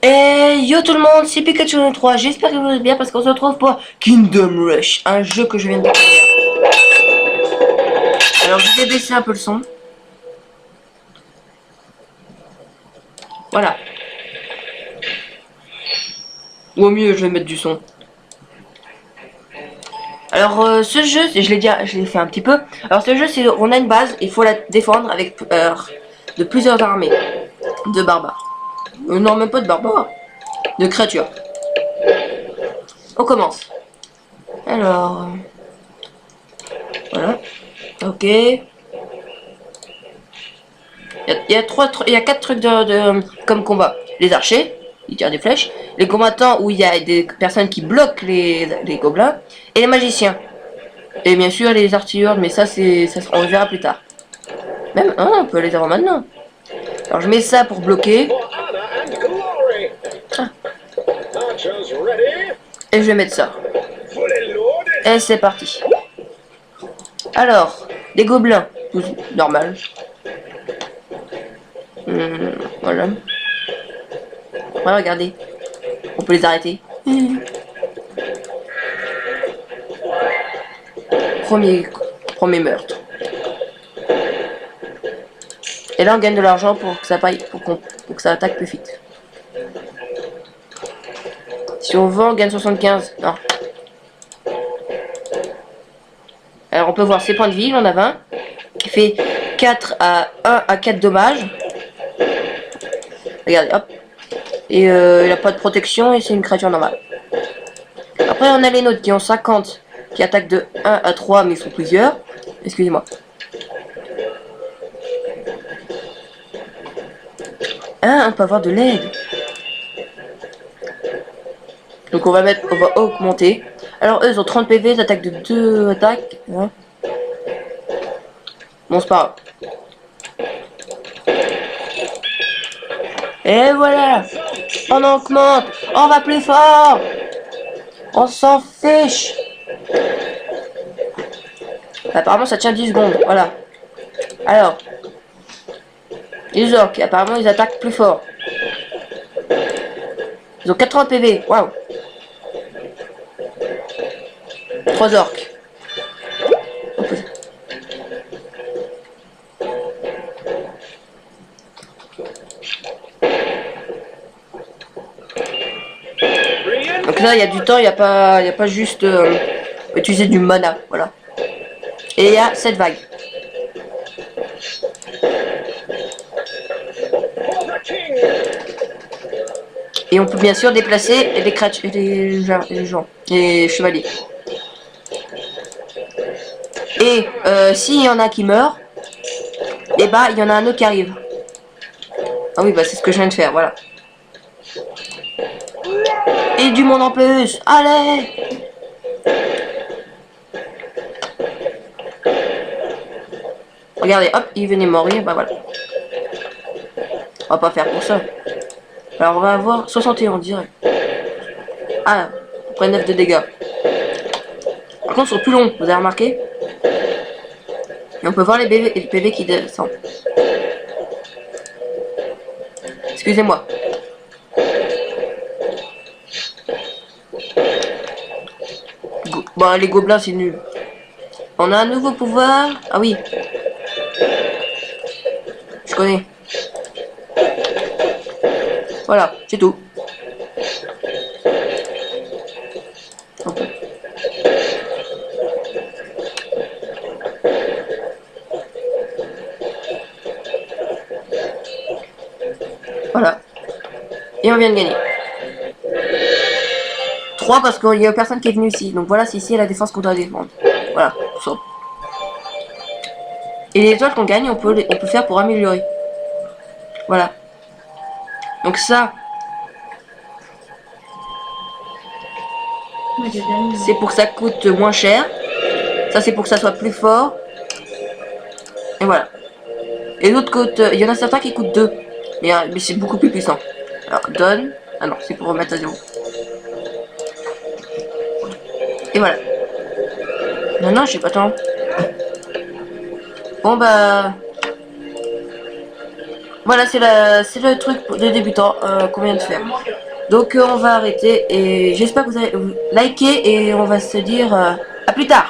Et yo tout le monde, c'est Pikachu 3, j'espère que vous allez bien parce qu'on se retrouve pour Kingdom Rush, un jeu que je viens de découvrir. Alors je vais baisser un peu le son. Voilà. Ou au mieux je vais mettre du son. Alors ce jeu, je l'ai fait un petit peu. Alors ce jeu, c'est on a une base, il faut la défendre avec de plusieurs armées de barbares. Non, même pas de barbares, de créatures. On commence. Alors voilà. Ok. Il y a quatre trucs comme combat. Les archers, ils tirent des flèches. Les combattants où il y a des personnes qui bloquent les gobelins. Et les magiciens. Et bien sûr les artilleurs, mais ça on le verra plus tard. Même, hein, on peut les avoir maintenant. Alors je mets ça pour bloquer. Ah. Et je vais mettre ça. Et c'est parti. Alors, les gobelins, tout normal. Voilà. Voilà, regardez. On peut les arrêter. Premier meurtre. Et là on gagne de l'argent pour que ça paye, pour que ça attaque plus vite. Si on vend, on gagne 75. Non. Alors on peut voir ses points de vie, il en a 20. Qui fait 1 à 4 dommages. Regardez, hop. Et il a pas de protection et c'est une créature normale. Après on a les nôtres qui ont 50. Qui attaquent de 1 à 3 mais ils sont plusieurs. Excusez-moi. Ah, on peut avoir de l'aide. Donc on va augmenter. Alors eux ils ont 30 PV, ils attaquent de 2 attaques. Ouais. Bon c'est pas grave. Et voilà. On augmente. On va plus fort. On s'en fiche. Apparemment ça tient 10 secondes. Voilà. Alors. Les orques, apparemment ils attaquent plus fort. Ils ont 80 PV. Waouh. 3 orques. Donc là il y a du temps, il n'y a pas juste utiliser du mana, voilà. Et il y a cette vague. Et on peut bien sûr déplacer les créatures, les gens, les chevaliers. Et s'il y en a qui meurent, et bah il y en a un autre qui arrive. Ah oui bah c'est ce que je viens de faire, voilà. Et du monde en plus, allez. Regardez, hop, il venait mourir, bah voilà. On va pas faire pour ça. Alors on va avoir 61 direct. Ah, après 9 de dégâts. Par contre, ils sont plus longs, vous avez remarqué? Et on peut voir les PV qui descendent. Excusez-moi. Bon, les gobelins, c'est nul. On a un nouveau pouvoir. Ah oui. Je connais. Voilà, c'est tout. Okay. Voilà. Et on vient de gagner. 3 parce qu'il y a personne qui est venu ici. Donc voilà, c'est ici la défense qu'on doit défendre. Voilà, tout ça. Et les étoiles qu'on gagne, on peut faire pour améliorer. Voilà. Donc ça, c'est pour que ça coûte moins cher. Ça c'est pour que ça soit plus fort. Et voilà. Et l'autre coûte, il y en a certains qui coûtent 2. Mais c'est beaucoup plus puissant. Alors donne. Ah non, c'est pour remettre à 0. Et voilà. Non, j'ai pas tant. Bon bah. Voilà, c'est le truc de débutant qu'on vient de faire. Donc on va arrêter et j'espère que vous allez liker et on va se dire à plus tard.